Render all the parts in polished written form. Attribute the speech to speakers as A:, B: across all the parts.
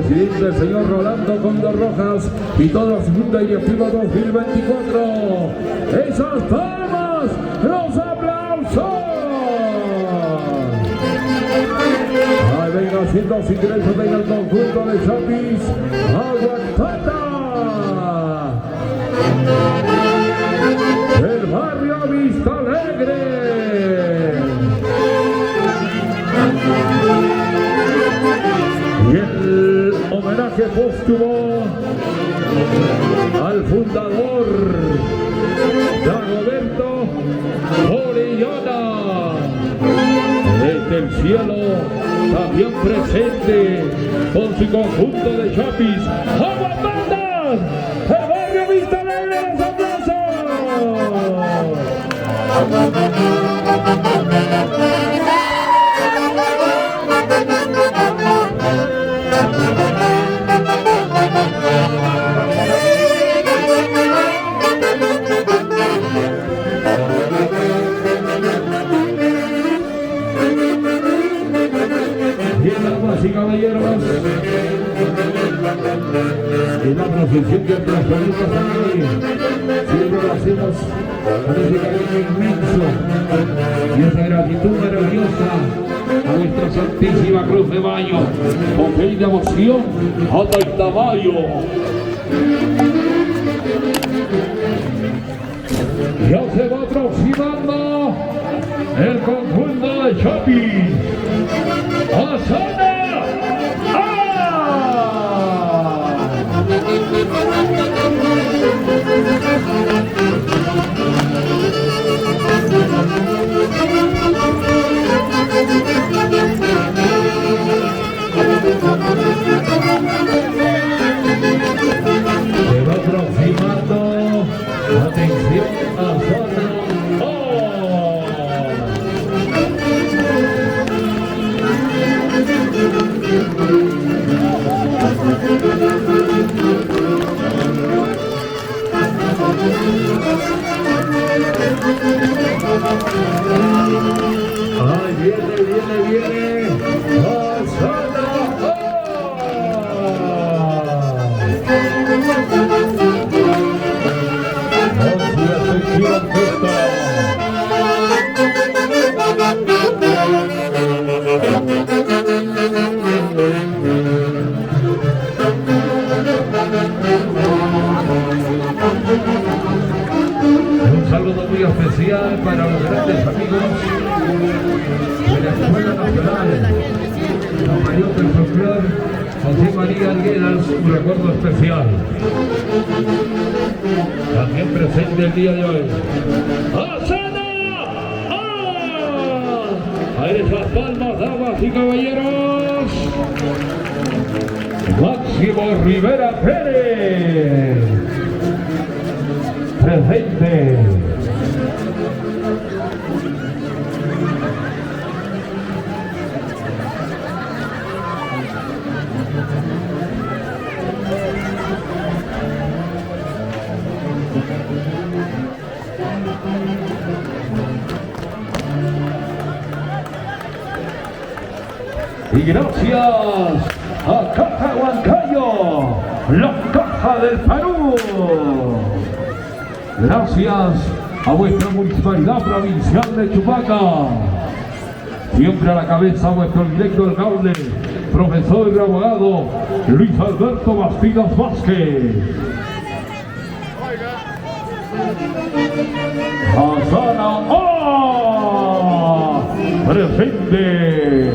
A: presidente, el señor Rolando Condor Rojas, y toda la segunda directiva 2024. ¡Esas palmas! ¡Los aplausos! Ahí venga haciendo sin derecho, venga el conjunto de Chapis. ¡Aguantata! El barrio Vista Alegre. Y el homenaje póstumo al fundador Dagoberto Orellana. Desde el cielo, también presente con su conjunto de Chapis. ¡Aguantadas! ¡El barrio Vista Alegre! ¡Los aplausos! Damas y caballeros, en la procesión que transferimos aquí, siempre lo hacemos con ese cariño inmenso y esa gratitud maravillosa a nuestra Santísima Cruz de Mayo, con fe y devoción hasta el Tamayo. Ya se va aproximando el conjunto de Chapis. ¡Osana! Se va aproximando. Atención, Osana. Ay, viene Osana. Un saludo muy especial para los grandes amigos de la Escuela Nacional Mayor del Folclor, José María Alguedas, un recuerdo especial. También presente el día de hoy. ¡Osana! ¡Ah! A esas palmas, damas y caballeros. Máximo Rivera Pérez. Presente. Y gracias a Caja Huancayo, la Caja del Perú. Gracias a vuestra Municipalidad Provincial de Chupaca. Siempre a la cabeza vuestro director alcalde, profesor y abogado Luis Alberto Bastidas Vázquez. Osana presente.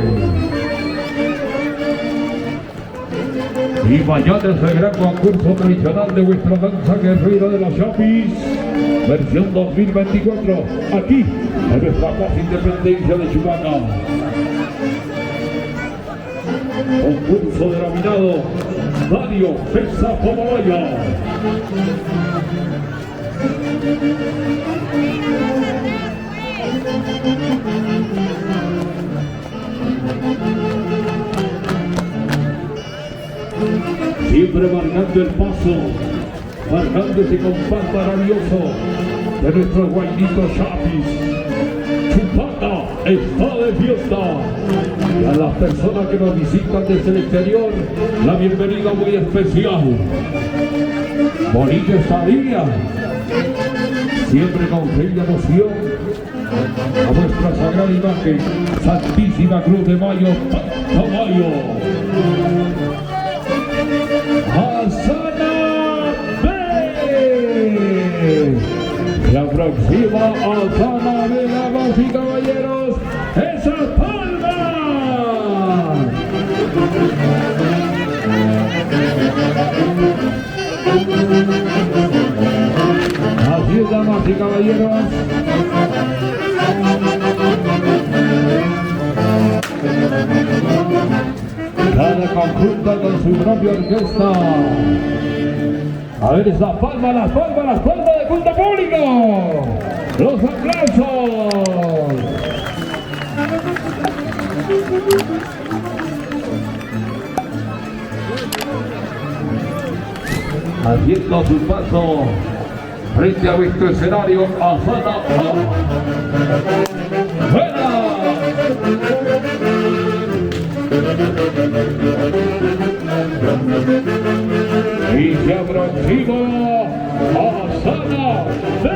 A: Y mañana es el gran concurso tradicional de vuestra danza guerrera de los Chapis, versión 2024, aquí en nuestra Plaza Independencia de Chupaca. Concurso denominado Mario Pesa Pomalaya. Siempre marcando el paso, marcando ese compás maravilloso de nuestros guainitos Chapis. Chupaca está de fiesta. Y a las personas que nos visitan desde el exterior, la bienvenida muy especial. Bonita estadía, siempre con fe y emoción, a nuestra sagrada imagen, Santísima Cruz de Mayo, Mayo. Azana B. Se aproxima Azana B, damas y caballeros, esas palmas. Así es, damas y caballeros. Cada conjunto con su propia orquesta. A ver, las palmas de culto público. Los aplausos. Haciendo su paso frente a nuestro escenario, Azana. ¡Buena! Y se aproxima Azana B.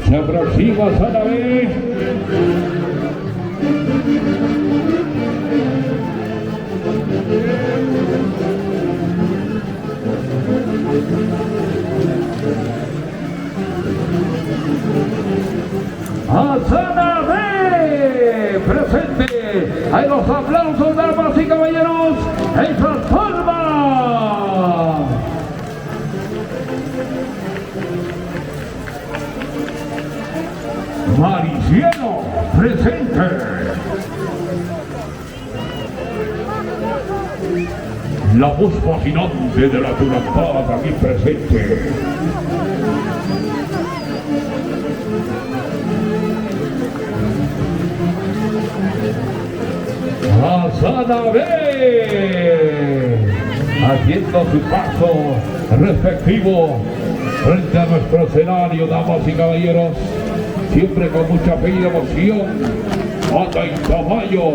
A: Se aproxima Azana B. Azana B presente. Hay los aplausos, damas y caballeros. ¡Esas palmas! Mariciano presente. La voz fascinante de la Turampaz aquí presente. Azana B, haciendo su paso respectivo frente a nuestro escenario, damas y caballeros, siempre con mucha fe y emoción. Anda en caballo.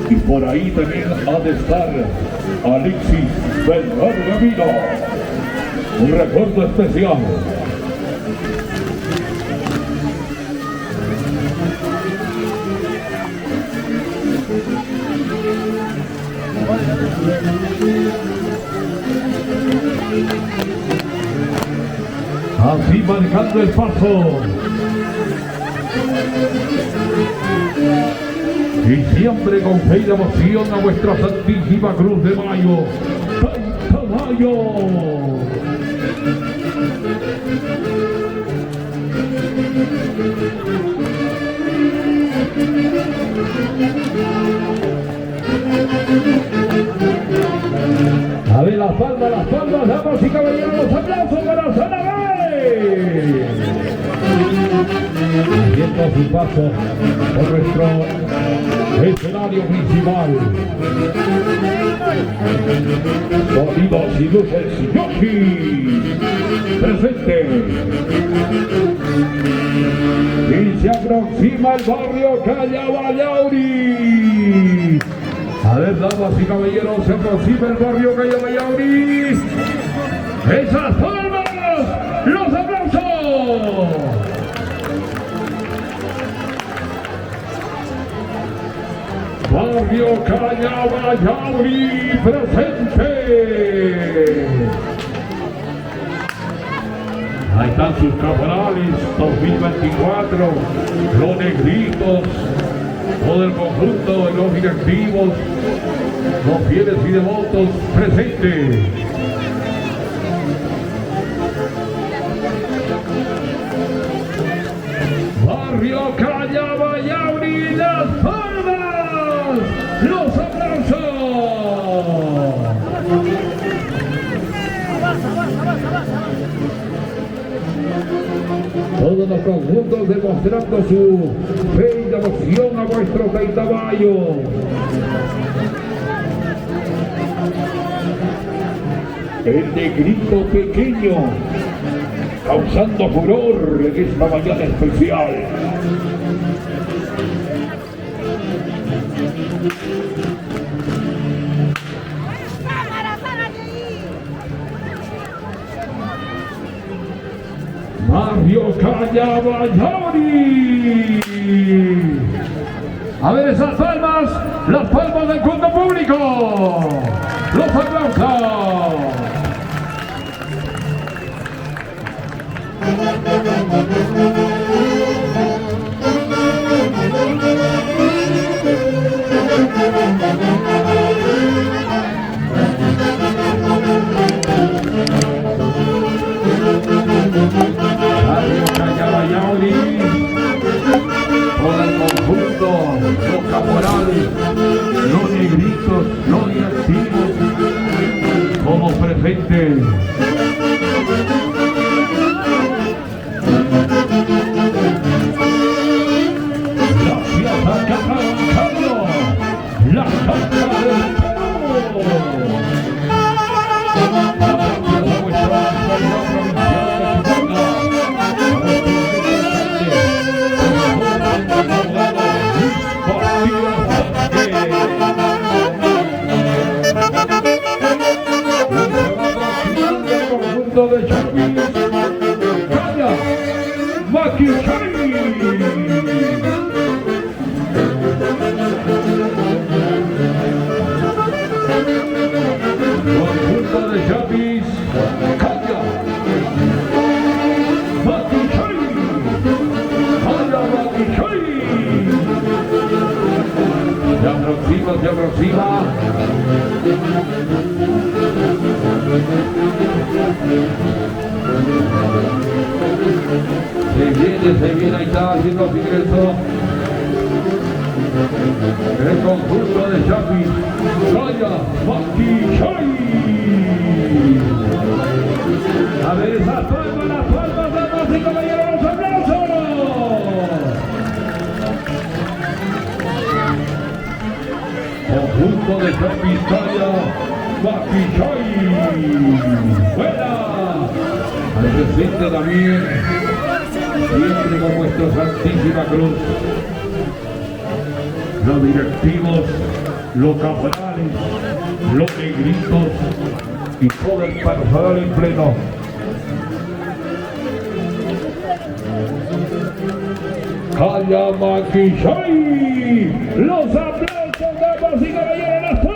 A: Y por ahí también ha de estar Alexis Belgargamino. Un recuerdo especial. Así marcando el paso. Y siempre con fe y devoción a vuestra Santísima Cruz de Mayo. ¡Santa Mayo! A ver, las palmas, damas y caballeros, aplausos para Azana B. Haciendo su paso por nuestro escenario principal. Sonidos y luces, Yoshi presente. Y se aproxima el barrio Callabayauri. A ver, damas y caballeros, se aproxima el barrio Callabayauri. ¡Esas palmas! ¡Los aplausos! Barrio Callabayauri presente. Ahí están sus caporales 2024, los negritos, todo el conjunto de los directivos, los fieles y devotos presentes. Barrio Callabayauri, las palmas, los aplausos. Todos los conjuntos demostrando su fe y devoción a vuestro Rey Caballo. el negrito pequeño, causando furor en esta mañana especial. Mario Cañabayori. A ver esas palmas, las palmas del culto público. Los aplausos. Mario Cañabayori, todo el conjunto, los caporales, los negritos, los activos, como presentes. Gracias a Caja Bancario, la Casa del Perú. De Chapis, Caña, Maquichai. Conjunto de Chapis, Caña, Maquichai, Caña, Maquichai. Se aproxima, se aproxima. Se viene, ahí está haciendo su ingreso el conjunto de Chapis, Caña, Maquichai. A ver esas palmas, damas y caballeros, los aplausos. Conjunto de Chapis, Caña, Maquichai. Buena. Al presente también, siempre con nuestra Santísima Cruz, los directivos, los caporales, los negritos y todo el personal en pleno. Caña, Maquichai, los aplausos, damas y caballeros, las palmas.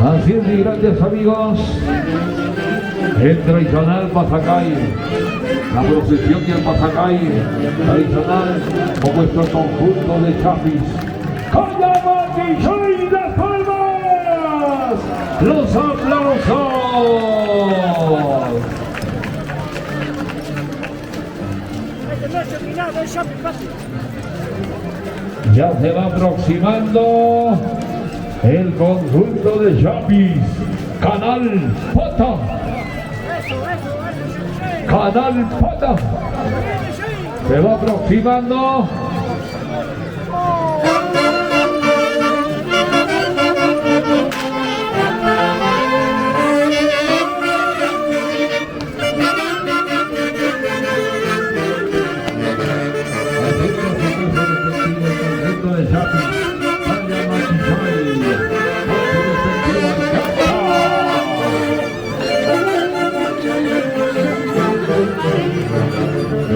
A: Así es, mis grandes amigos, el tradicional Pasacay, la procesión del Pasacay tradicional con nuestro conjunto de Chapis. ¡Caña, Maquichai, las palmas! ¡Los aplausos! Ya se va aproximando el conjunto de Chapis, Canal Pata. Canal Pata. Se va aproximando.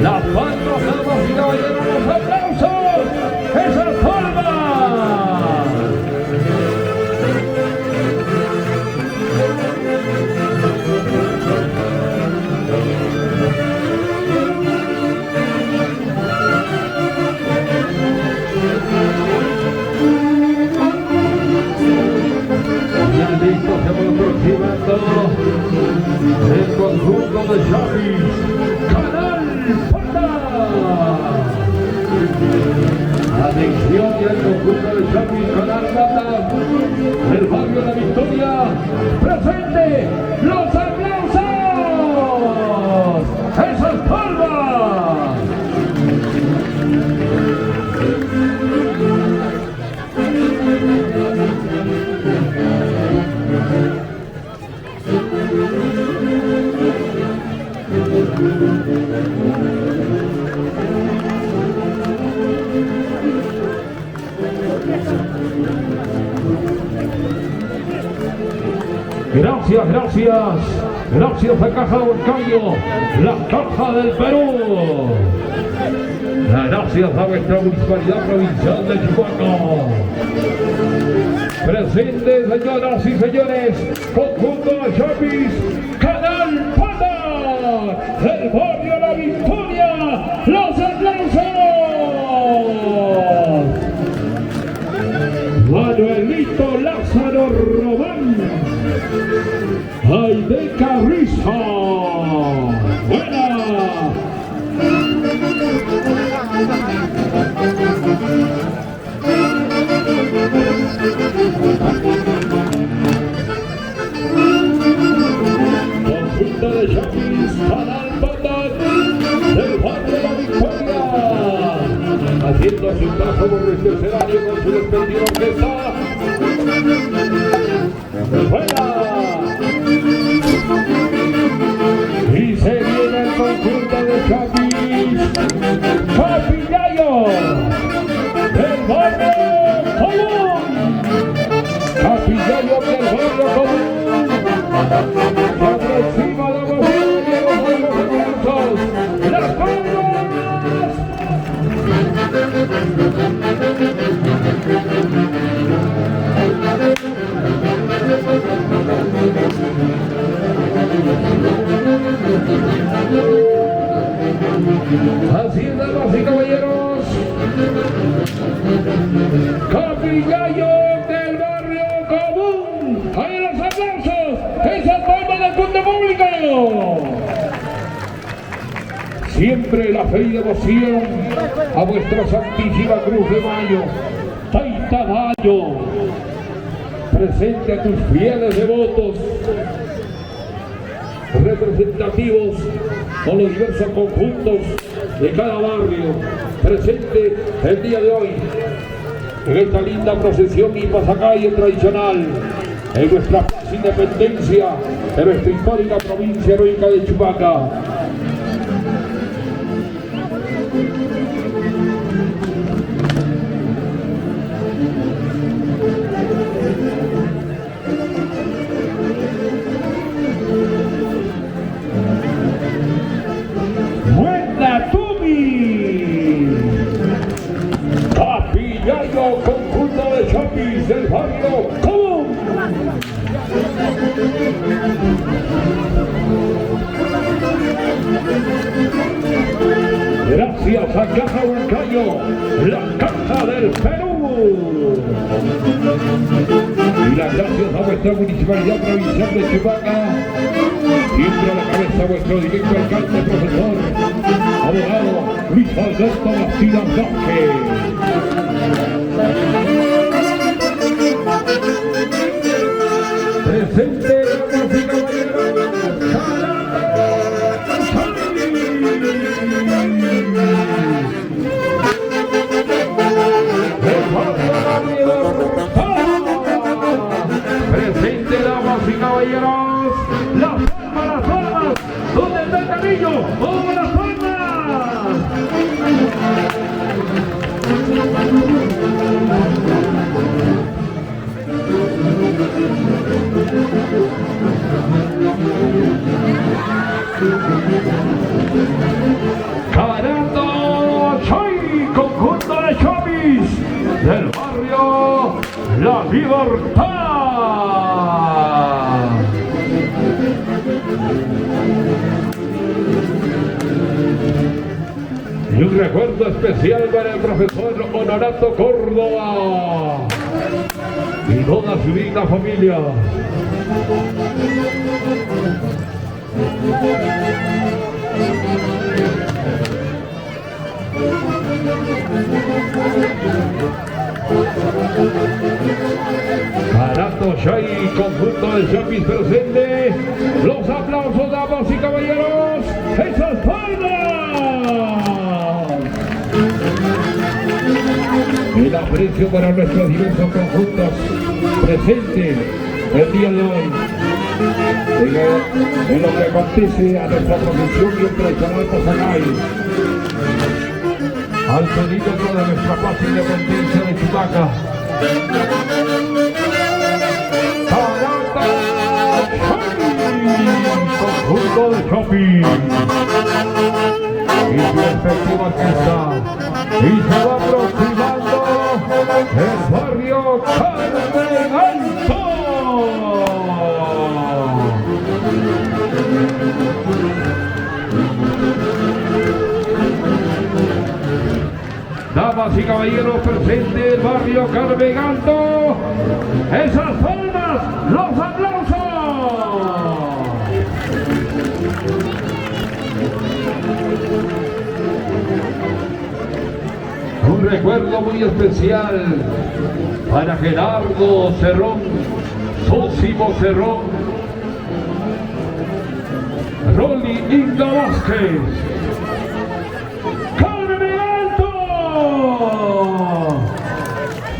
A: Las palmas, damas y caballeros, los aplausos, esas palmas. Ya listo, se va aproximando acompaña el conjunto de Chapis con las bandas del barrio La Victoria. ¡Presente los aplausos! ¡Esas palmas! Gracias, gracias. Gracias a Caja Huancayo, la Caja del Perú. Gracias a nuestra municipalidad provincial de Chupaco. Presente, señoras y señores, conjunto de Chapis, Canal Pata, del barrio La Victoria. ¡Los aplausos! Manuelito Lázaro Román. Aide Carrizo. ¡Buena! Conjunto de Chapis, Canal Bandal, del barrio La Victoria. Haciendo su paso por este escenario con su despedida orquesta. ¡Buena! Y se viene el conjunto de Chapis, Capillayo, del barrio común. Capillayo del barrio común. Se aproxima la emoción de los aplausos. ¡Las palmas! Así es, damas y caballeros, Capillayo del barrio común. ¡Ahí los aplausos! ¡Esas palmas del punto público! Siempre la fe y devoción a vuestra Santísima Cruz de Mayo, Taita Mayo. Presente a tus fieles devotos, representativos con los diversos conjuntos de cada barrio, presente el día de hoy en esta linda procesión y pasacalle tradicional en nuestra Plaza Independencia de nuestra histórica provincia heroica de Chupaca. Conjunto de Chapis del barrio común. Gracias a Caja Huancayo, la Caja del Perú. Y las gracias a vuestra municipalidad provincial de Chupaca. Siempre a la cabeza vuestro directo alcalde, profesor, abogado Luis Alberto Bastida Vázquez. Presente, damas y caballeros, presente, damas y caballeros, las palmas, ¿dónde está el camino? ¡Vamos las palmas! Cabalgando Choy, conjunto de Chapis del barrio La Libertad. Y un recuerdo especial para el profesor Honorato Córdoba y toda su linda familia. Cochay, conjunto de Chapis presente. Los aplausos, damas y caballeros. ¡Esas palmas! El aprecio para nuestros diversos conjuntos presentes el día de hoy. En lo que acontece a nuestra profesión y el tradicional Pasacay. Al perímetro de nuestra plaza Independencia de Chupaca. Conjunto de shopping y su respectiva orquesta, y se va aproximando el barrio Carmen Alto. Damas y caballeros presentes el barrio Carmen Alto, esas palmas, los aplausos. Un recuerdo muy especial para Gerardo Cerrón, Sósimo Cerrón, Rolly Inga Vázquez, Carmen Alto,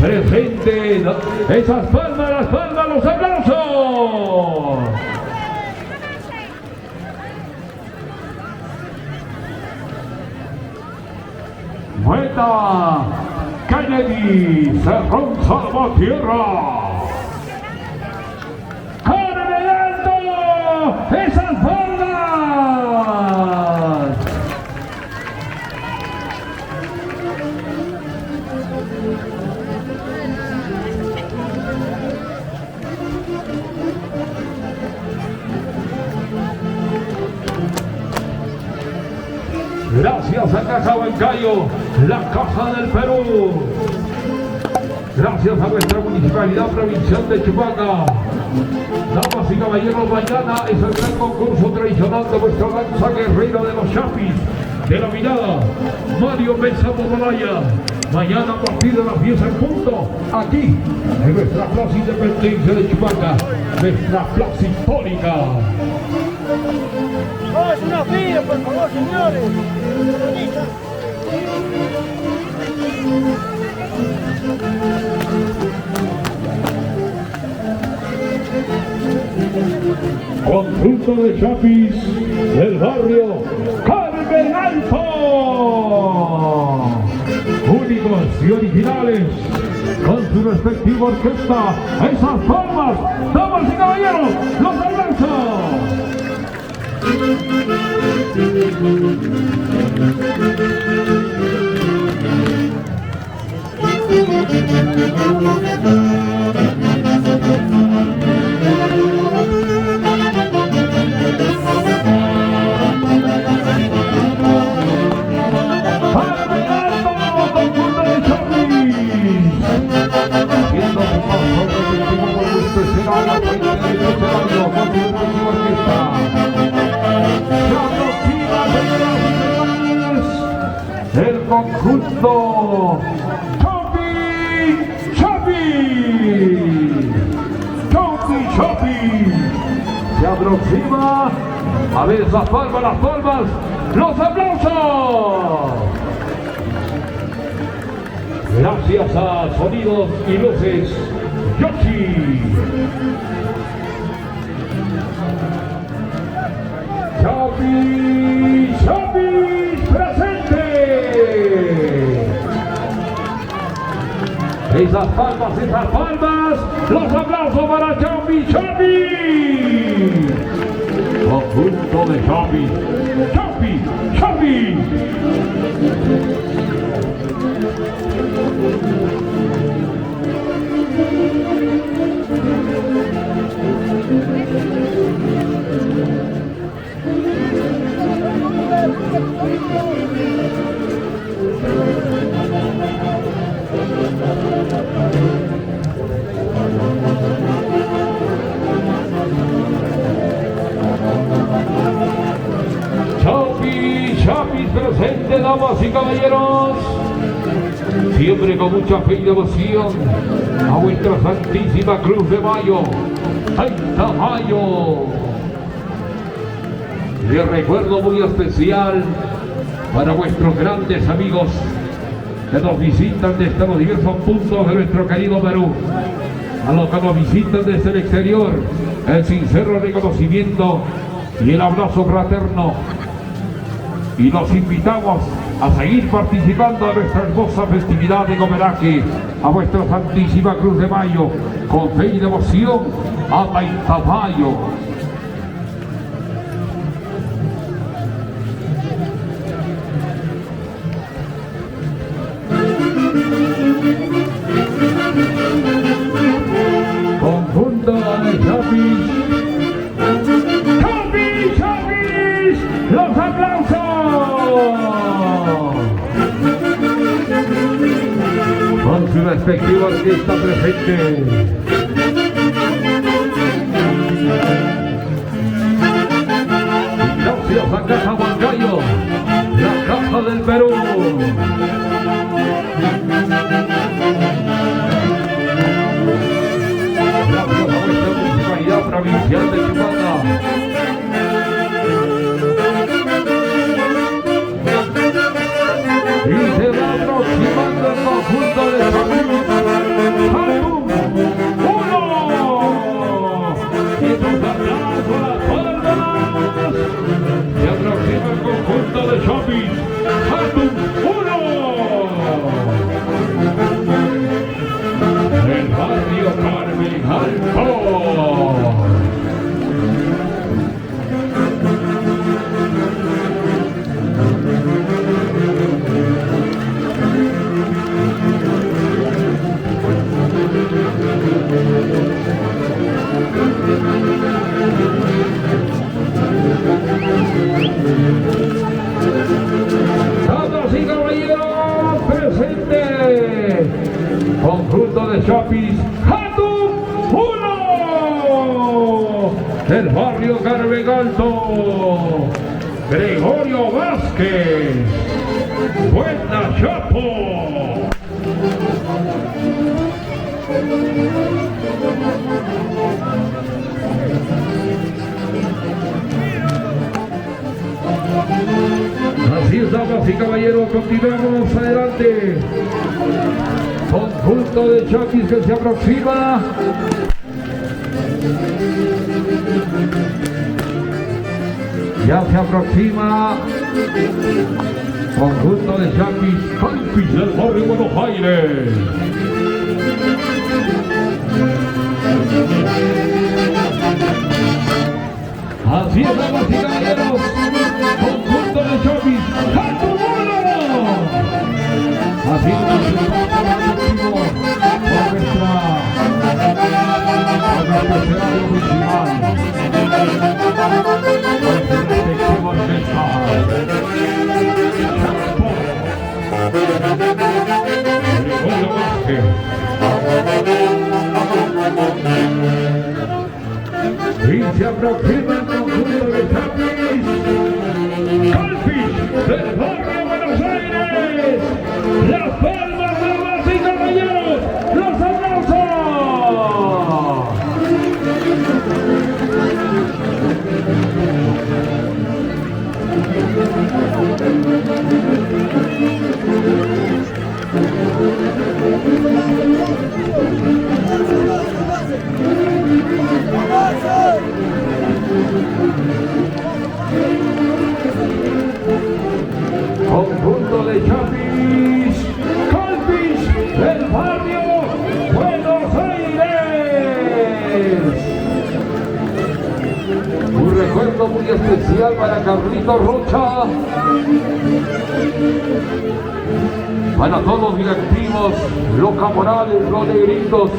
A: presente, esas palmas, las palmas, los aplausos. Buena, Kennedy, Cerrón Salvatierra. ¡Carmen Alto! ¡Esas palmas! Gracias a Caja Huancayo, la Caja del Perú. Gracias a nuestra Municipalidad Provincial de Chupaca. Damas y caballeros, mañana es el gran concurso tradicional de nuestra danza guerrera de los Chapis, denominada Mario Mesa Momalaya. Mañana a partir de las 10 en punto, aquí, en nuestra plaza Independencia de Chupaca, nuestra plaza histórica.
B: ¡Oh, es una fila, por favor, señores!
A: Conjunto de Chapis del barrio Carmen Alto. Únicos y originales, con su respectiva orquesta. Esas palmas, damas y caballeros, los aplausos. El conjunto Chopi se aproxima. A ver las palmas, los aplausos. Gracias a Sonidos y Luces Yoshi. Chopi presente. Esas palmas, los aplausos para Chopi. Conjunto de Chopi. Chapis presente, damas y caballeros, siempre con mucha fe y devoción a vuestra Santísima Cruz de Mayo, 30 de mayo. Y el recuerdo muy especial para vuestros grandes amigos que nos visitan desde los diversos puntos de nuestro querido Perú. A los que nos visitan desde el exterior, el sincero reconocimiento y el abrazo fraterno. Y los invitamos a seguir participando de nuestra hermosa festividad de homenaje a vuestra Santísima Cruz de Mayo, con fe y devoción a 30 de mayo. Conjunto de Chapis. ¡Chapis! ¡Chapis! ¡Los aplausos! Con su respectiva orquesta presente. Gracias a Caja Huancayo, la Caja del Perú. Gracias a nuestra municipalidad provincial de Chimana. Y se va aproximando el conjunto de Chapis. ¡Jalum! ¡Uno! Y sus aplausos a las palmas. Se aproxima el conjunto de Chapis. ¡Jalum! ¡Uno! El barrio Carmen Alto. Damas y caballeros, presente conjunto de Chapis, ¡Jalum! ¡Uno! Del barrio Carmen Alto, Gregorio Vázquez. ¡Buena Chapo! Así es, damas y caballeros, continuamos adelante. Conjunto de Chapis que se aproxima. Ya se aproxima. Conjunto de Chapis, Calpis del barrio Buenos Aires. Así es, damas y caballeros, conjunto de Chapis, ¡Jalum! Así es, por nuestro escenario principal, con su respectiva orquesta. Chapo, Gregorio Vázquez. Y se aproxima el conjunto de Chapis, Calpis del barrio Buenos Aires. Las palmas, damas y caballeros, los aplausos. Conjunto de Chapis, Calpis del barrio Buenos Aires. Un recuerdo muy especial para Carlito Rocha, para todos los directivos, los caporales, los negritos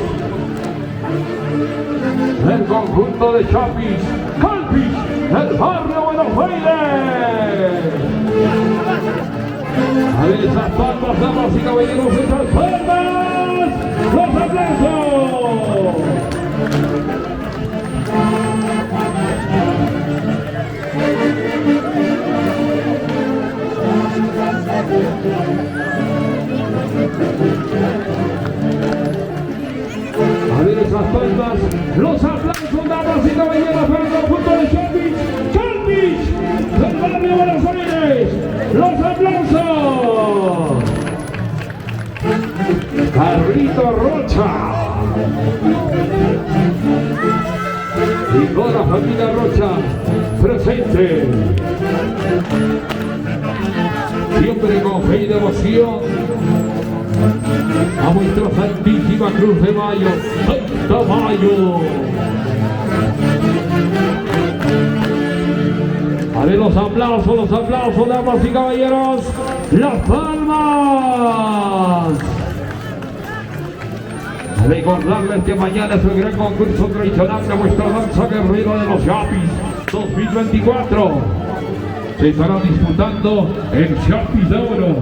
A: del conjunto de Chapis, Calpis del barrio Buenos Aires. A ver esas palmas, damas y caballeros, esas palmas, los aplausos. las palmas, los aplausos, damas y caballeros, para el conjunto de Chalpich del barrio Buenos Aires. Los aplausos. Carlito Rocha y toda la familia Rocha presente, siempre con fe y devoción a nuestra Santísima Cruz de Mayo, Santa Mayo. A ver los aplausos, damas y caballeros, las palmas. Recordarles que mañana es el gran concurso tradicional de vuestra danza guerrera de los Chapis 2024. Se estará disputando el Chapis de oro,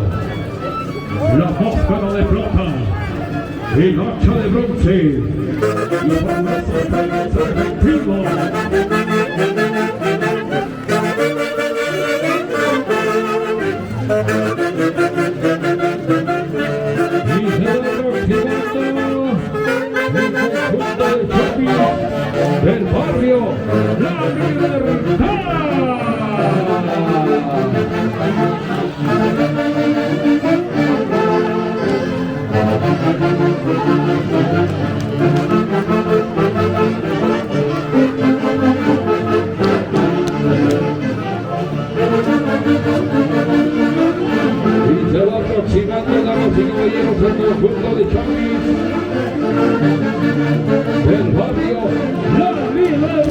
A: la máscara de plata, el hacha de bronce y los premios efectivos. Y se va aproximando el conjunto de Chapis del barrio La Libertad. Y se va aproximando, damas y caballeros, el conjunto de Chapis del barrio La Libertad.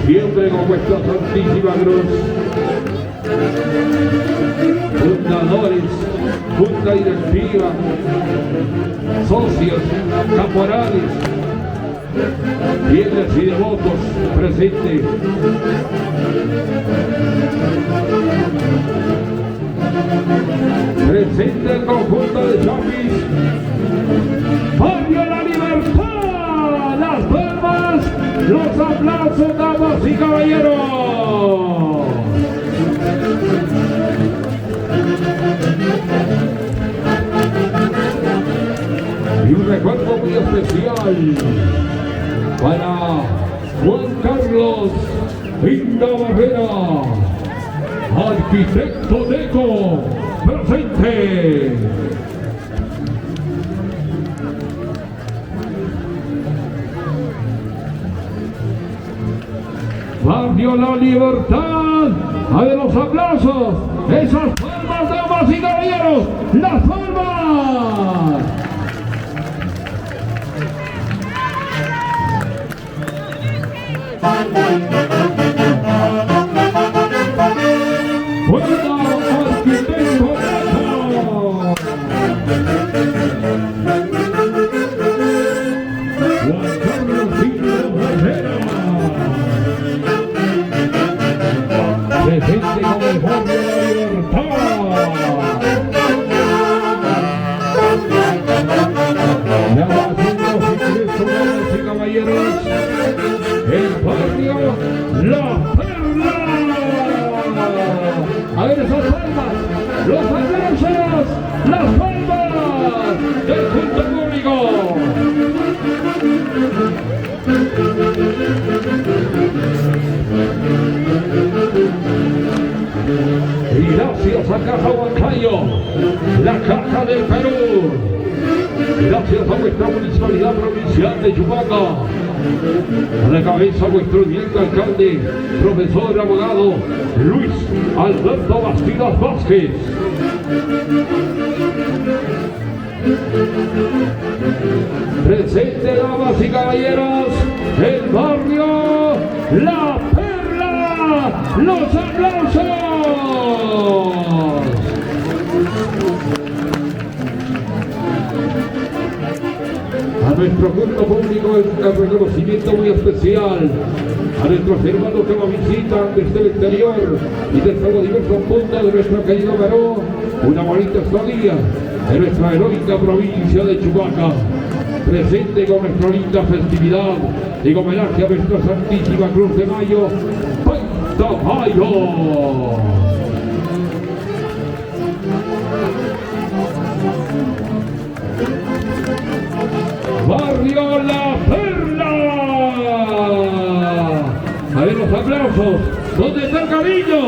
A: Siempre con vuestra Santísima Cruz, fundadores, junta directiva, socios, caporales, fieles y devotos presentes. Presente el conjunto de Chapis, barrio La Libertad. Las palmas, los aplausos, damas y caballeros. Y un recuerdo muy especial para Juan Carlos Pinta Barrera, arquitecto Deco, presente. Barrio La Libertad, a ver los aplausos, esas palmas, damas y caballeros, las palmas. ¡Fuera, arquitecto Deco! Juan Carlos Pinta Barrera, presente con el barrio La Libertad. Ya haciendo ingreso, damas y caballeros, el barrio La Perla. A ver esas palmas, los aplausos, las palmas del culto público. Y gracias a Caja Huancayo, la Caja del Perú. Gracias a nuestra municipalidad provincial de Chupaca. A la cabeza nuestro eminente alcalde, profesor abogado Luis Alberto Bastidas Vázquez. Presente, damas y caballeros, el barrio La Perla. Los aplausos. A nuestro culto público el reconocimiento muy especial, a nuestros hermanos que nos visitan desde el exterior y desde los diversos puntos de nuestro querido Perú, una bonita estadía en nuestra heroica provincia de Chupaca, presente con nuestra linda festividad y homenaje a nuestra Santísima Cruz de Mayo, Santa Mayo. Barrio La Perla. A ver los aplausos. ¿Dónde está el cariño?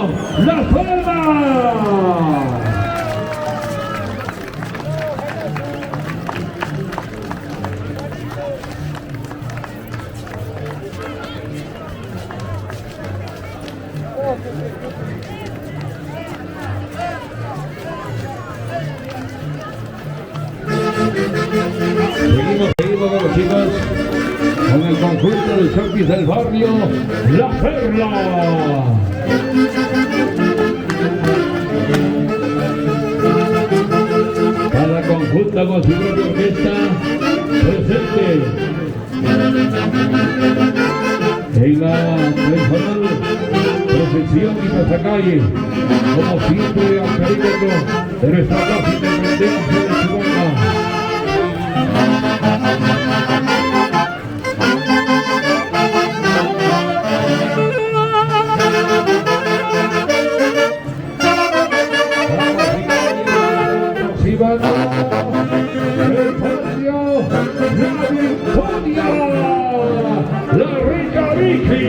A: ¡Las Palmas! Seguimos, chicos, con el conjunto de jockeys del barrio La Perla. Cada conjunto con su propia orquesta presente en la tradicional procesión y pasacalle, como siempre al perímetro de nuestra plaza Independencia de Chihuahua. El Barrio La Victoria, la Rica Vicky.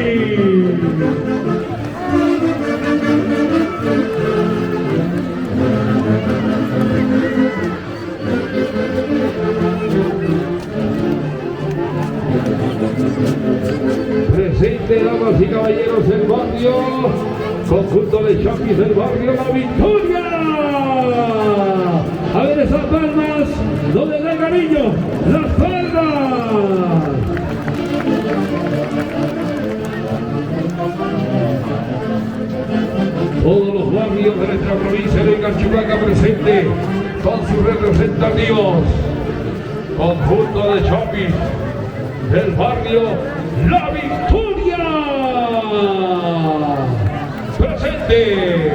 A: Presente, damas y caballeros del barrio, conjunto de jockeys del barrio La Victoria. A ver esas palmas, donde da el cariño, las palmas. Todos los barrios de nuestra provincia de Cachivaca presente con sus representativos. Conjunto de jockeys del barrio La Victoria. Presente.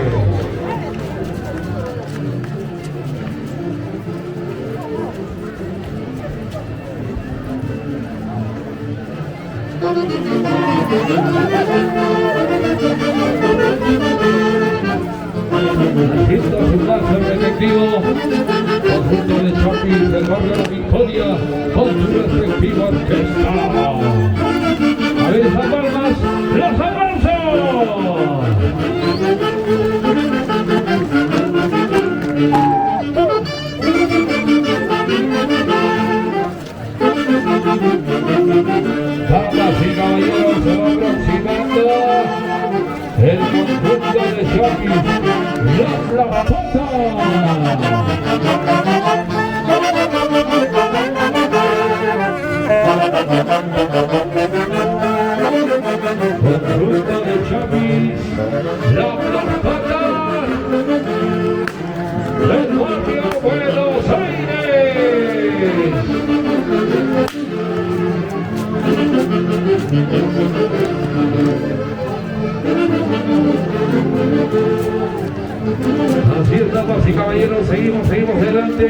A: Haciendo su paso respectivo, conjunto de jockeys del barrio La Victoria con su respectiva orquesta. A ver esas palmas, los aplausos. Damas y caballeros, se va aproximando el conjunto de jockeys La Plata. Conjunto de jockeys La Plata del barrio Buenos Aires. Así es, damas y caballeros, seguimos adelante.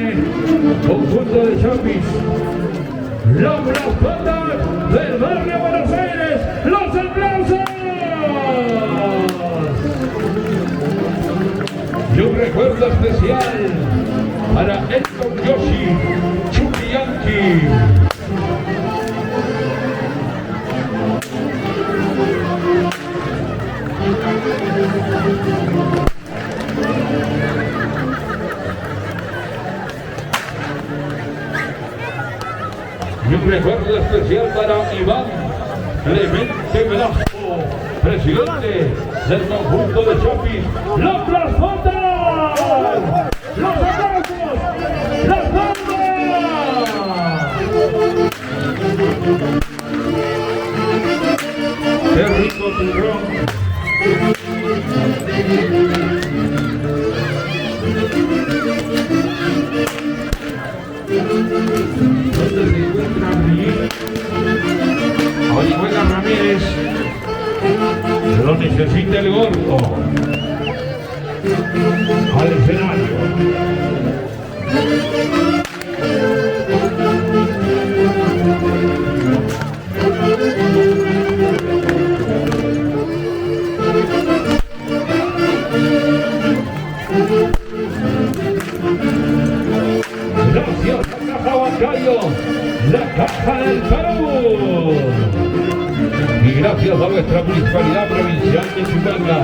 A: Conjunto de jockeys La Plata del barrio Buenos Aires. ¡Los aplausos! Y un recuerdo especial para Héctor Yoshi Chuquianqui. Y un recuerdo especial para Iván Clemente Velasco, presidente del conjunto de jockeys La Plata. ¡Los aplausos! ¡Las palmas! ¡Qué rico turrón! ¿Dónde se encuentra Miguel? Orihuela Ramírez. Lo necesita el gordo. Al escenario. Caja del Perú. Y gracias a nuestra Municipalidad Provincial de Chumbanga.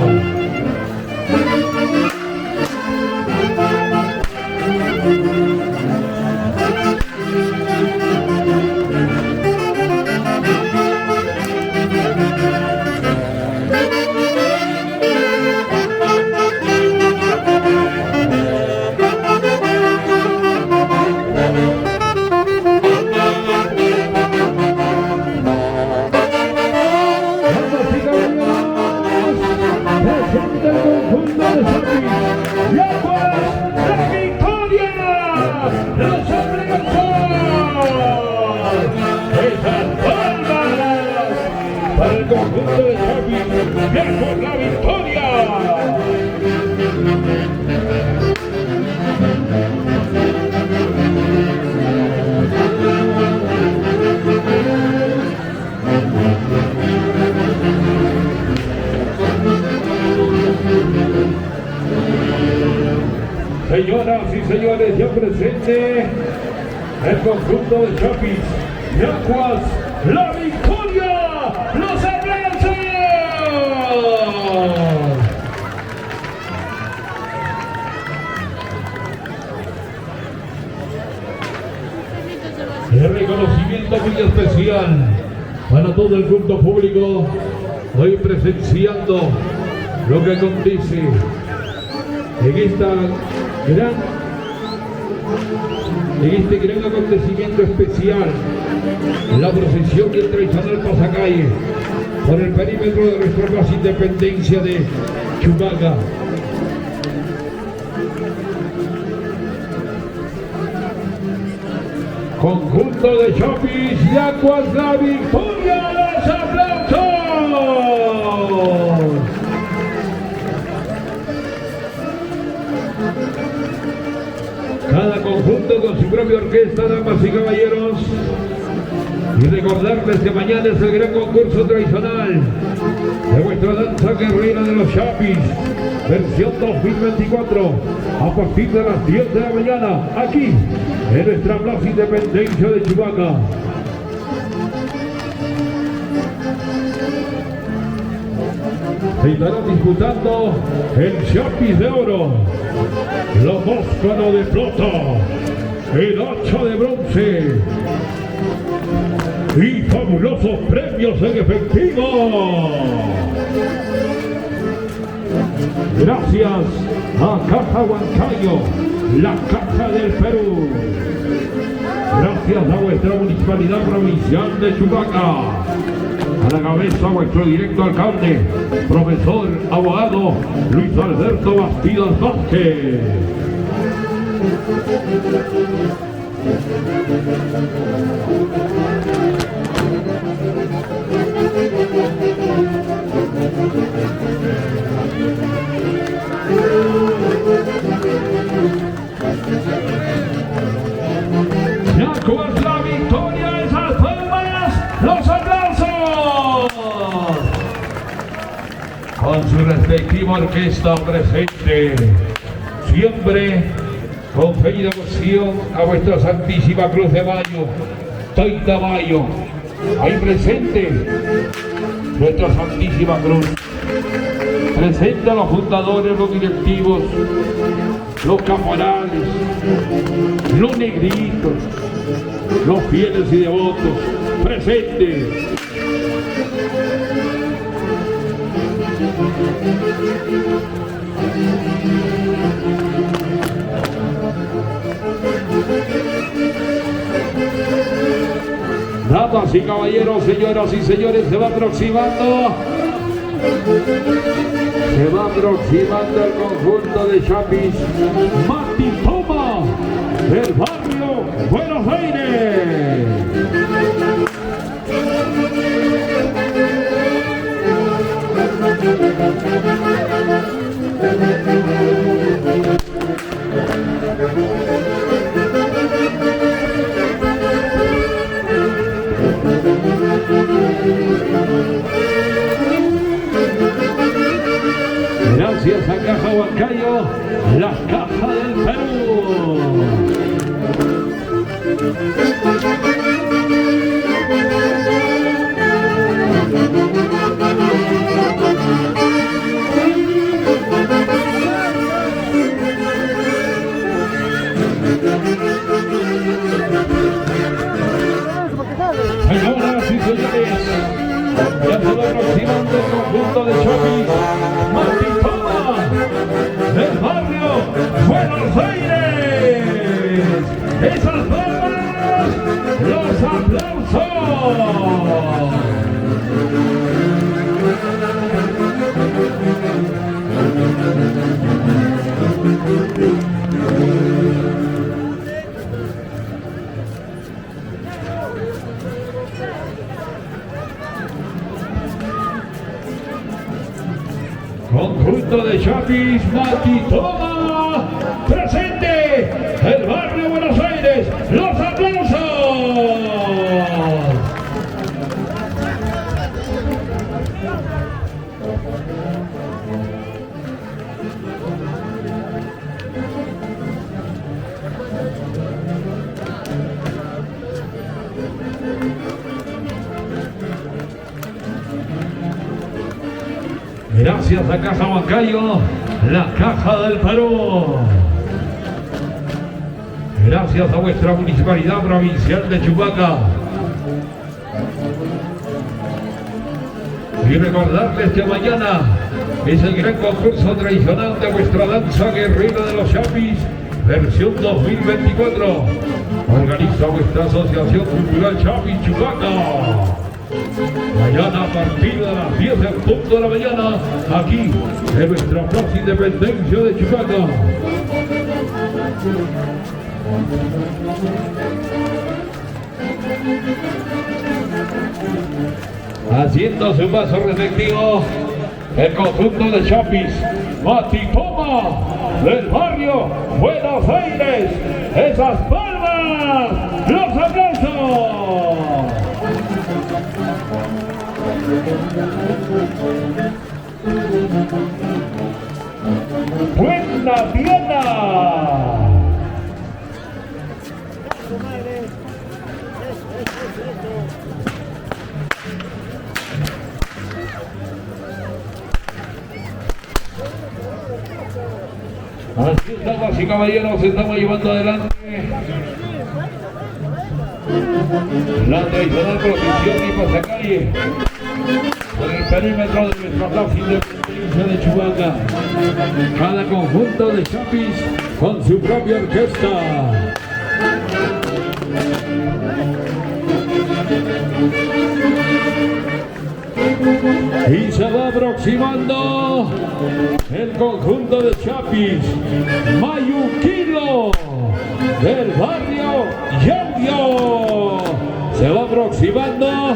A: Señoras y señores, ya presente el conjunto de Chapis, Yacuas, la victoria, los aplausos. El reconocimiento muy especial para todo el punto público, hoy presenciando lo que acontece en este gran acontecimiento especial, la procesión y el tradicional pasacalle por el perímetro de nuestra Plaza Independencia de Chumbanga. Conjunto de Chapis, Yacuas, la victoria, los aplausos. Cada conjunto con su propia orquesta, damas y caballeros. Y recordarles que mañana es el gran concurso tradicional de vuestra danza guerrera de los Chapis, versión 2024, a partir de las 10 de la mañana, aquí en nuestra Plaza Independencia de Chumbanga. Se estarán disputando el Chapis de oro, la máscara de plata, el hacha de bronce y fabulosos premios en efectivo. Gracias a Caja Huancayo, la Caja del Perú. Gracias a vuestra Municipalidad Provincial de Chumbanga. A la cabeza vuestro directo alcalde, profesor, abogado Luis Alberto Bastidas Vázquez. Yacuas, la victoria, esas palmas, los aplausos. Con su respectiva orquesta presente, siempre con fe y devoción a vuestra Santísima Cruz de Mayo, 30 de mayo, ahí presente nuestra Santísima Cruz, presente a los fundadores, los directivos, los caporales, los negritos, los fieles y devotos, presente. Damas y caballeros, señoras y señores, se va aproximando el conjunto de Chapis Matitoma del barrio Buenos Aires. Gracias a Caja Huancayo, la Caja del Perú.
C: 「
A: Conjunto de Chapis, Matitoma, presente, el barrio Buenos Aires, los aplausos. Gracias a Caja Bancayo, la Caja del Perú. Gracias a vuestra Municipalidad Provincial de Chupaca. Y recordarles que mañana es el gran concurso tradicional de vuestra danza guerrera de los Chapis, versión 2024. Organiza vuestra Asociación Cultural Chapis Chupaca. Mañana a partir de las 10 en punto de la mañana, aquí en nuestra Plaza Independencia de Chupaca. Haciendo su paso respectivo, el conjunto de Chapis, Matitoma, del barrio Buenos Aires. Esas palmas, los aplausos. Buena Diana. Así estamos y caballeros, estamos llevando adelante la tradicional procesión y pasacalle por el perímetro de nuestra Plaza Independencia de Chupaca. Cada conjunto de Chapis con su propia orquesta. Y se va aproximando el conjunto de Chapis, Mayuquilo, del barrio Yauyo. Se va aproximando.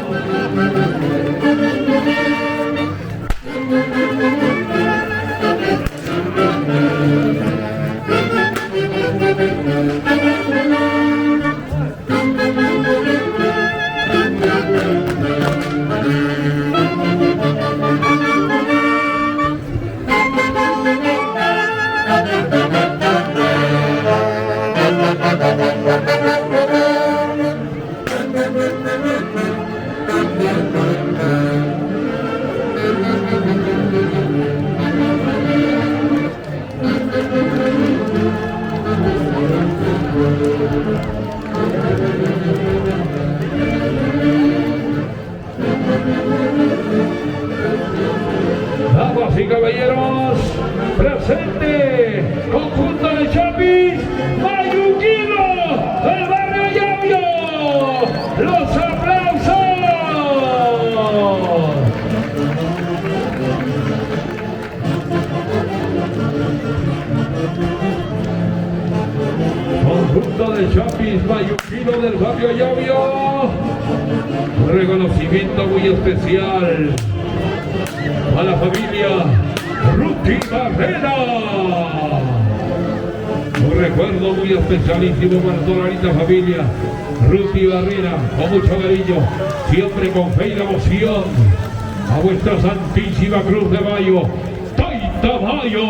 A: Damas y caballeros, presente, conjunto de Chapis, Mayuquilo, el barrio Yauyo. ¡Los aplausos! Conjunto de Chapis, Mayuquilo del barrio Yauyo. Un reconocimiento muy especial a la familia Ruti Barrera. Un recuerdo muy especialísimo para toda la linda familia Ruti Barrera, con mucho cariño, siempre con fe y devoción a vuestra Santísima Cruz de Mayo, Taita Mayo.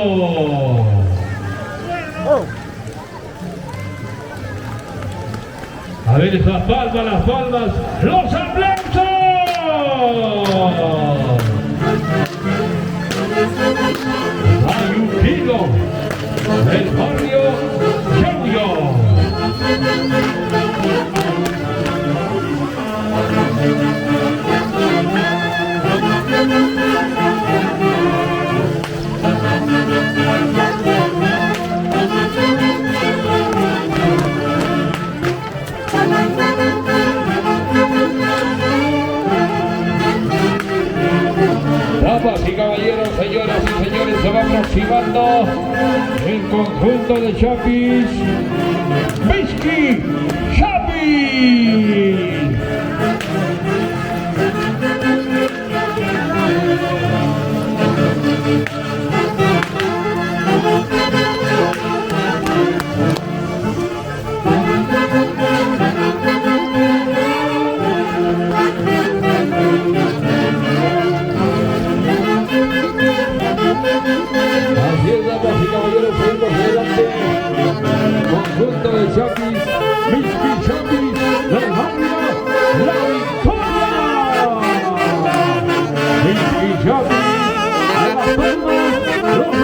A: A ver esas palmas, los aplausos. Mayuquilo, del barrio Yauyo. Damas y caballeros, señoras y señores, se va aproximando el conjunto de Chapis, Whisky Chapis. Así es, damas y caballeros, seguimos adelante. Conjunto de Chapis, Miski Chapis, del barrio La Victoria. Miski Chapis, a las palmas, los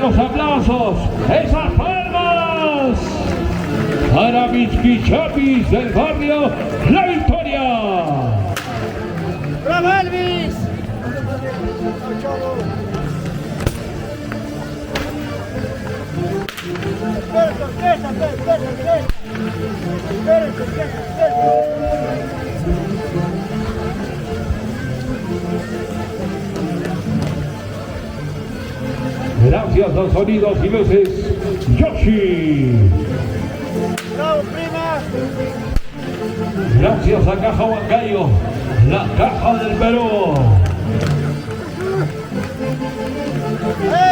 A: los aplausos, esas palmas para Miski Chapis del barrio La Victoria.
B: ¡Bravo, Elvis!
A: Gracias a Sonidos y Luces, Yoshi.
B: ¡Bravo, prima!
A: Gracias a Caja Huancayo, la caja del Perú.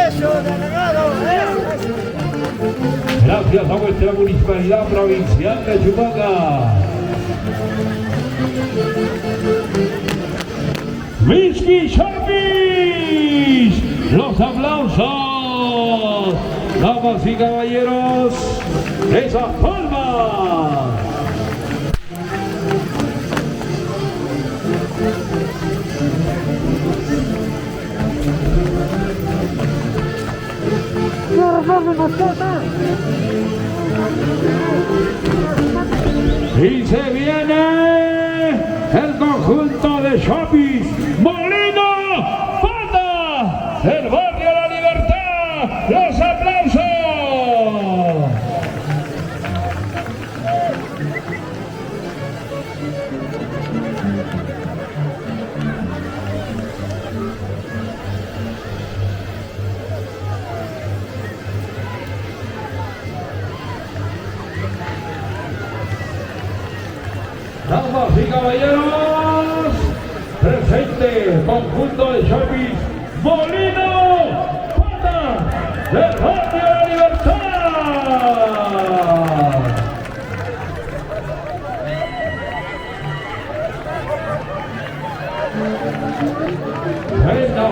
B: ¡Eso, delegado! ¡Eso!
A: Gracias a vuestra Municipalidad Provincial de Chupaca. Miski Chapis, los aplausos, damas y caballeros, esas palmas. Y se viene el conjunto de Chapis, Molino, Pata, el barrio La Libertad, los aplausos. Damas y caballeros, presente conjunto de Chapis, Molino, Pata, del barrio La Libertad.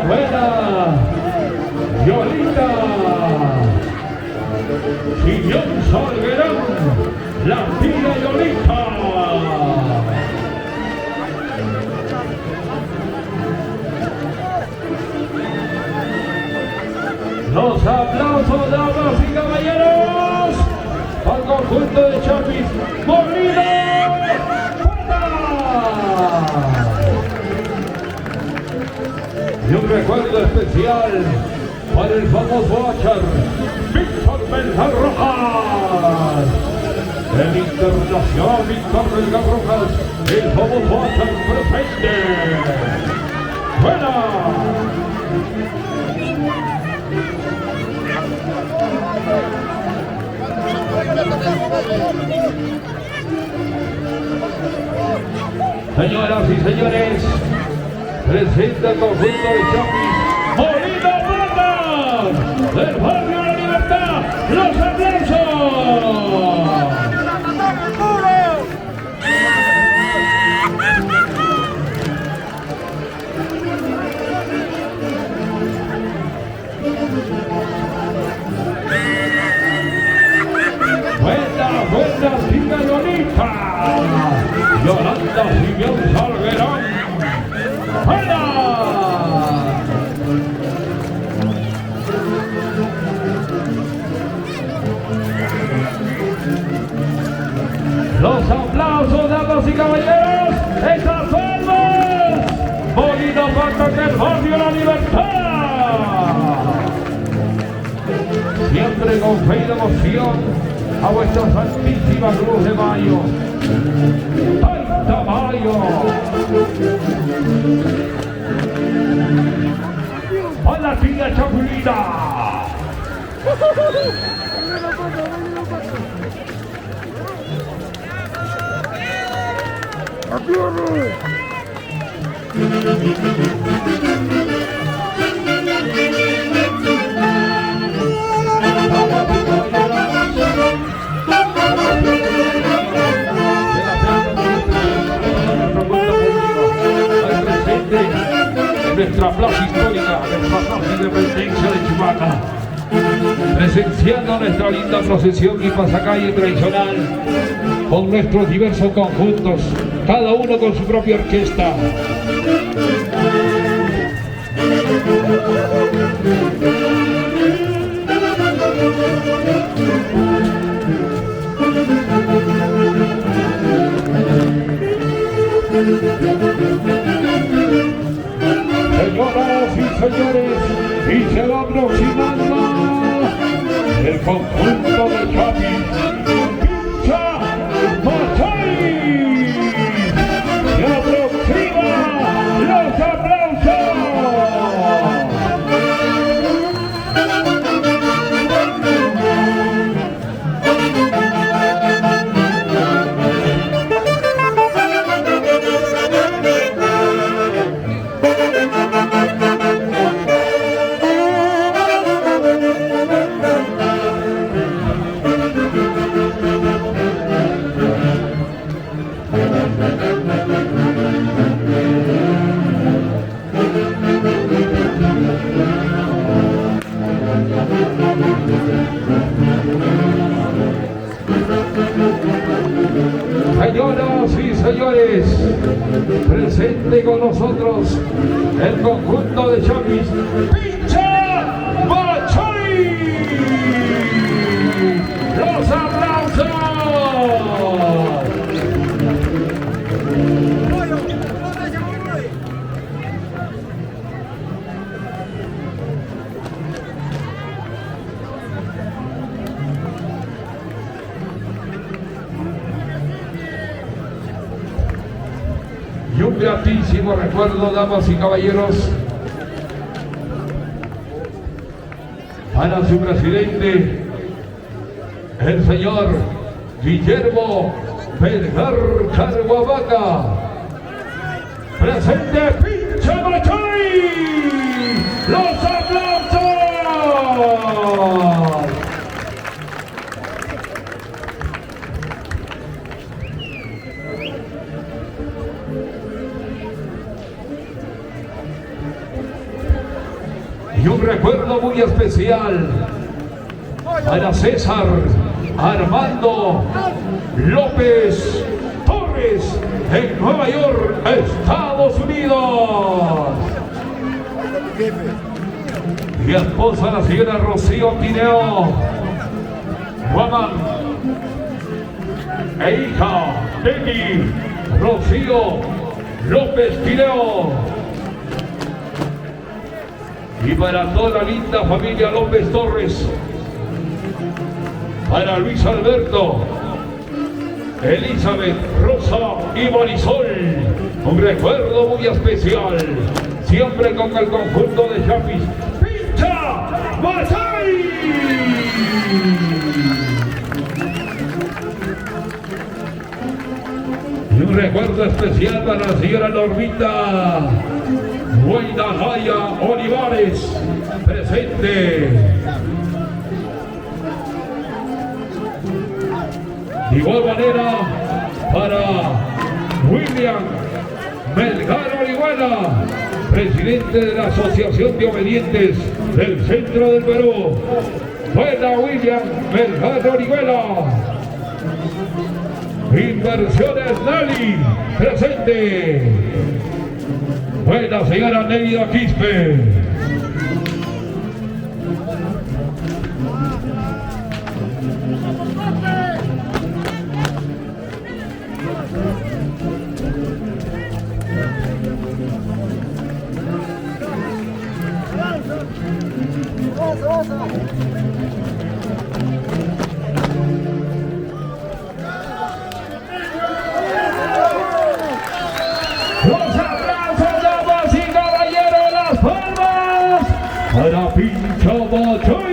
A: Buena, Yolita, Sillón Salguerón, la tía Yolita. Los aplausos, damas y caballeros, al conjunto de Chapis, Molino, Pata. Y un recuerdo especial para el famoso Achar, Víctor Melgar Rojas. El internacional Víctor Melgar Rojas, el famoso Achar presente. ¡Buena! Señoras y señores, presenta el conjunto de Chapis, Molino Pata, del barrio La Libertad, los aplausos. Buena, tía Yolita, Yolanda Sillón Salguerón. ¡Buena! Los aplausos, damas y caballeros, esas palmas, Molino Pata del barrio La Libertad. Siempre con fe y devoción a vuestra Santísima Cruz de Mayo. 30 Mayo. a la tía Chapulina. Nuestra plaza histórica, nuestra plaza Independencia de Chihuahua, presenciando nuestra linda procesión y pasacalle tradicional con nuestros diversos conjuntos, cada uno con su propia orquesta. Señoras y señores, y se va aproximando el conjunto de Chapis, Pincha Machay. Se aproxima los aplausos. Señoras y señores, presente con nosotros el conjunto de Chapis, Pincha Machay. ¡Los aplausos! Y un gratísimo recuerdo, damas y caballeros, para su presidente, el señor Guillermo Belgar Carhuavaca. Presente Pincha Machay. ¡Los aplausos! Y un recuerdo muy especial para César Armando López Torres en Nueva York, Estados Unidos. Y esposa la señora Rocío Tineo Guamán e hija Becky Rocío López Tineo. Y para toda la linda familia López Torres, para Luis Alberto, Elizabeth, Rosa y Marisol, un recuerdo muy especial, siempre con el conjunto de Chapis, Pincha Machay. Y un recuerdo especial para la señora Normita Guaidagaya Olivares, presente. De igual manera para William Melgar Orihuela, presidente de la Asociación de Obedientes del Centro del Perú. Buena William Melgar Orihuela. Inversiones Nali, presente. Buena señora Neida Quispe. Los aplausos, damas y caballeros, las palmas. Chobochoy.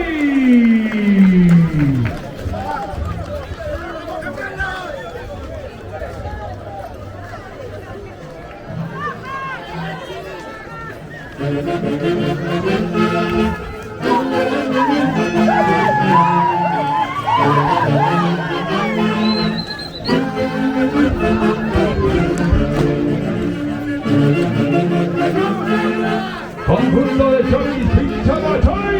A: Conjunto de Cholis y Chobochoy.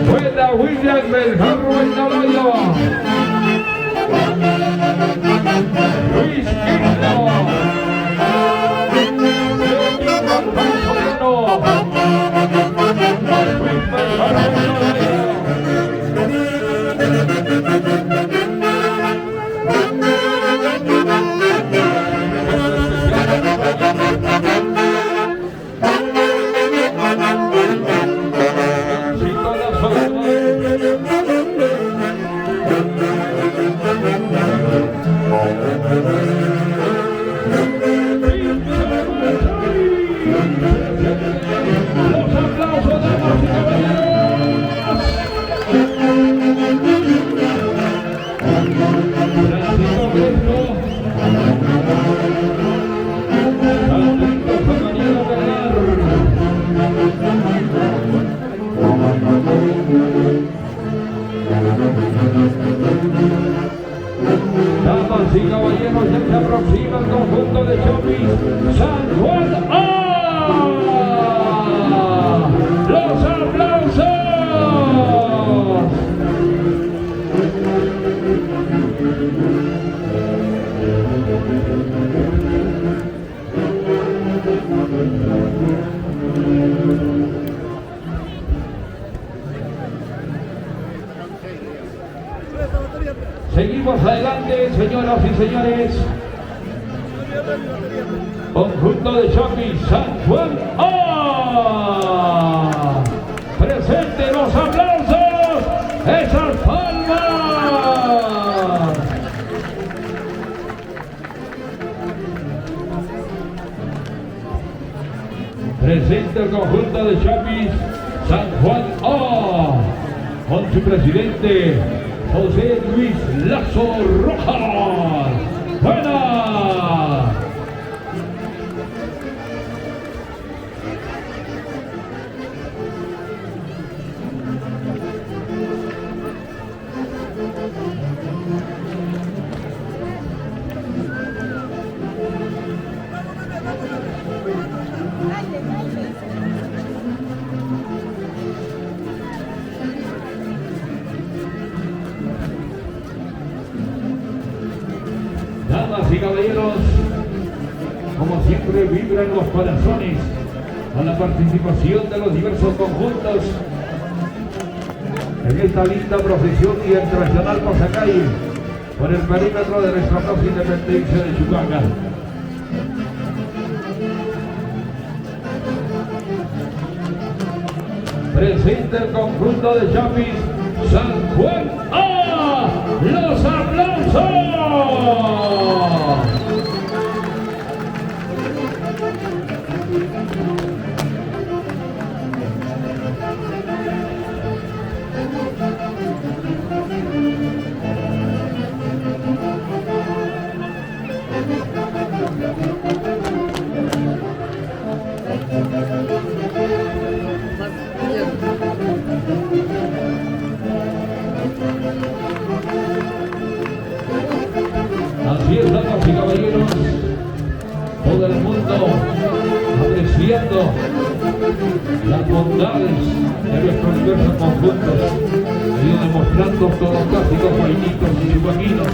A: Buena William Beljarro en caballo. Luis Quinto. Luis Beljarro en caballo. Los aplausos de damas y caballeros, ya se aproxima el conjunto de Chopis San Juan. ¡Ah! ¡Los aplausos! Seguimos adelante, señoras y señores. Conjunto de Chopis San Juan. ¡Ah! Presente los aplausos, esas palmas. Presente el conjunto de Chopis San Juan. ¡Ah! Con su presidente José Luis Lazo Rojas. ¡Buena! Damas y caballeros, como siempre vibran los corazones con la participación de los diversos conjuntos en esta linda procesión internacional Pasacay por el perímetro de nuestra plaza Independencia de Chucaca. Presente el conjunto de Chopis San Juan. ¡Ah! ¡Los aplausos! Así es, damas y caballeros, todo el mundo apreciando las bondades de nuestros diversos conjuntos, y demostrando todos los clásicos bailitos y chupaquinos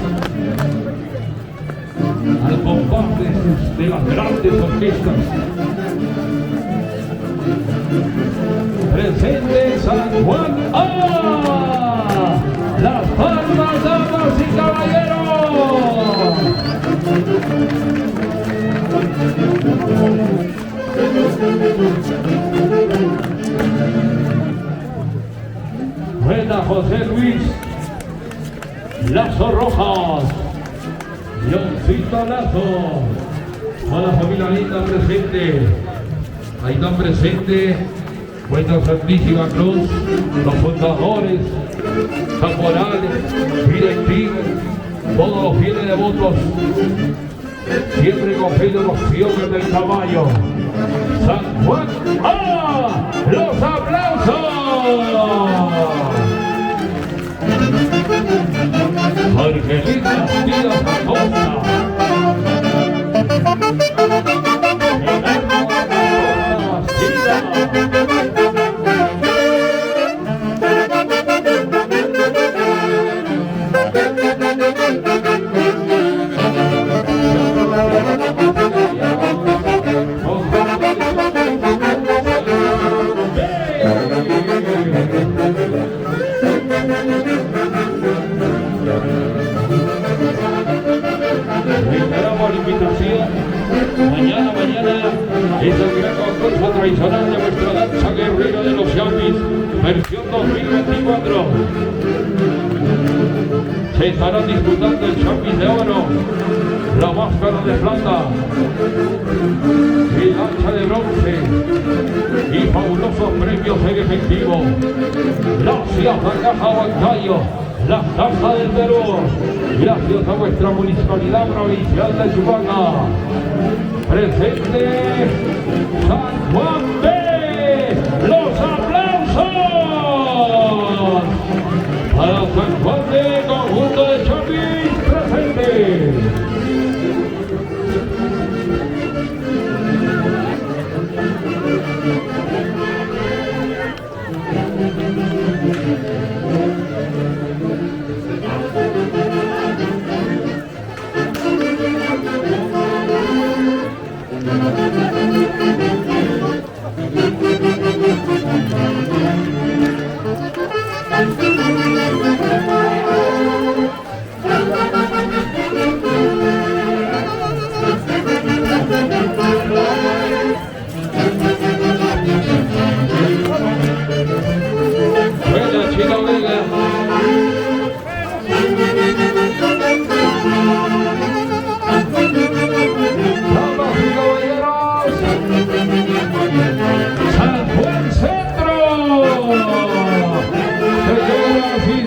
A: al compás de las grandes orquestas. Presente San Juan. ¡Ah! Las palmas, damas y caballeros. Buena José Luis Lazo Rojas, Leoncito Lazo, A la familia linda presente. Ahí están presentes Nuestra Santísima Cruz, los fundadores, caporales, directivos, todos los fieles devotos, siempre con fe y devoción del caballo. San Juan, ¡ah! ¡Los aplausos! Jorgelina Díaz Acosta. Reiteramos la invitación. Mañana es el gran concurso tradicional de nuestra danza guerrera de los Chapis, versión 2024. Se estarán disputando el Chapis de oro, la máscara de plata, el lanza de bronce y fabulosos premios en efectivo. Gracias a Caja Bancayo, la Caja del Perú. Gracias a vuestra municipalidad provincial de Chupaca. Presente San Juan B. ¡Los aplausos! Para San Juan B, conjunto de Chapis, presente.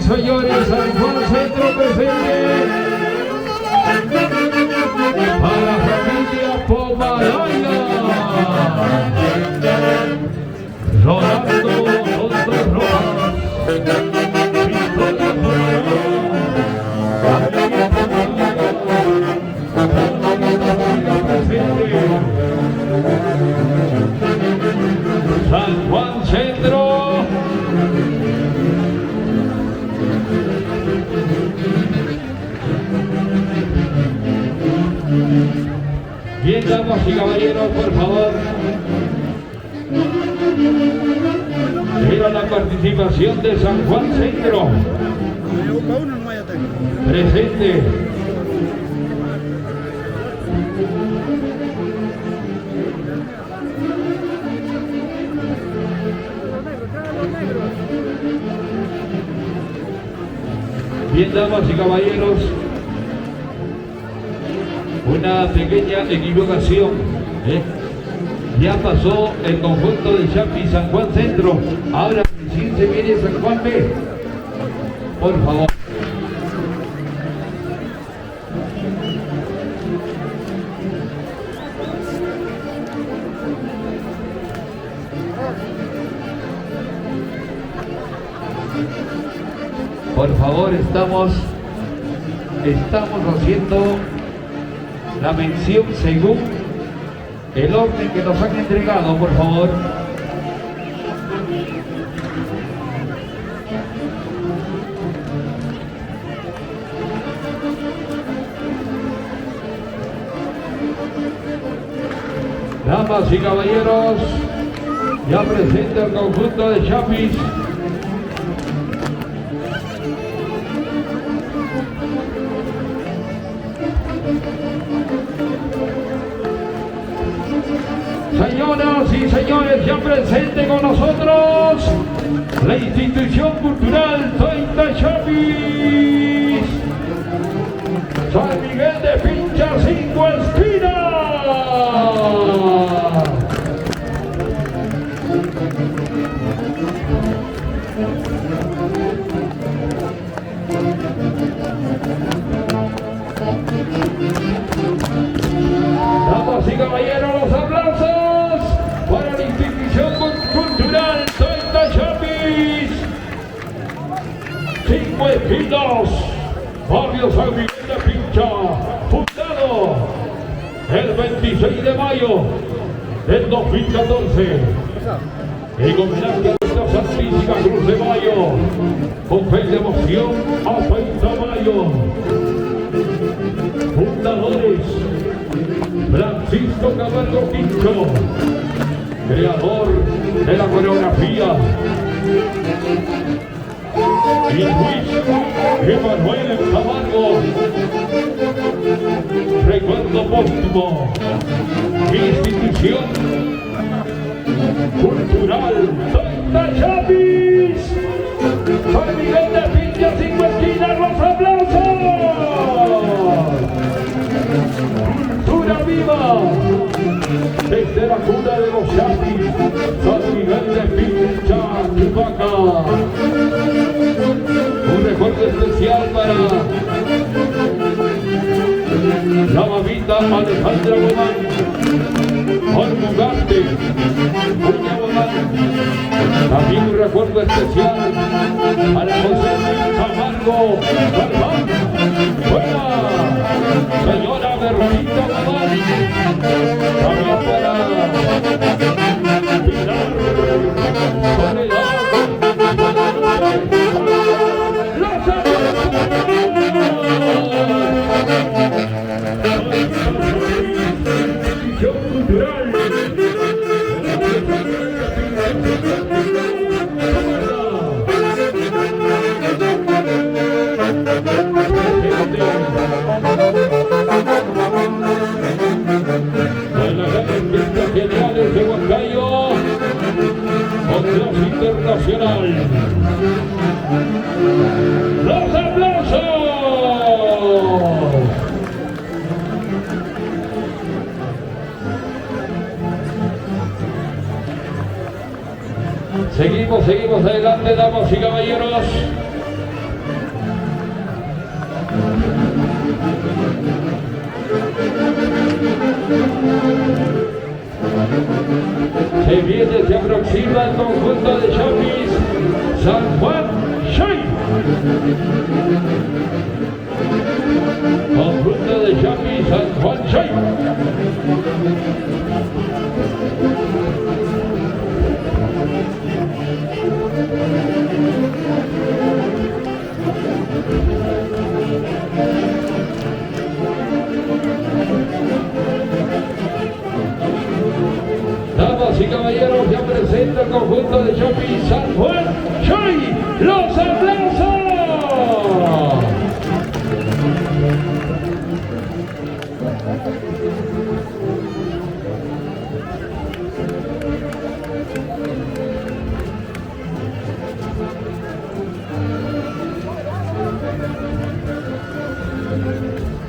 A: Señores, San Juan Centro presente para la familia Pomaraya. Rolando Alonso Rojas, Victoria presente. San Juan Centro. Bien, damas y caballeros, por favor. Mira la participación de San Juan Centro. Presente. Bien, damas y caballeros. Una pequeña equivocación, ya pasó el conjunto de Chapis San Juan Centro, ahora sí se viene San Juan B, por favor. Por favor, estamos haciendo la mención según el orden que nos han entregado, por favor. Damas y caballeros, ya presenta el conjunto de Chapis. Señoras y señores, ya presente con nosotros la institución cultural 30 Chapis, San Miguel de Pincha 5 Espinas. Ejidos, Barrio San Miguel de Pincha, fundado el 26 de mayo del 2014. En homenaje a nuestra Santísima Cruz de Mayo, con fe y devoción a Santa Mayo. Fundadores: Francisco Camargo Quincho, creador de la coreografía, y Luis Emanuel Camargo. Recuerdo póstumo, institución cultural Santa Chapis, San Miguel de Pincha, 5 esquinas, los aplausos. Cultura viva, desde la cuna de los Chapis, San Miguel de Pincha, Chupaca. Un recuerdo especial para la mamita Alejandra Gomán, Olmugarte, Doña Gomán. También un recuerdo especial a la José Camargo Galván, buena señora Berrita Gomán. También para Pilar Soledad, cultural. En las grandes generales de Huancayo, Congreso Internacional. ¡Los aplausos! Seguimos adelante, damas y caballeros. Se aproxima el conjunto de Chapis, San Juan Chay. Conjunto de Chapis, San Juan Chay. Damas y caballeros, ya presenta el conjunto de Chapis, San Juan Chay. ¡Los aplausos!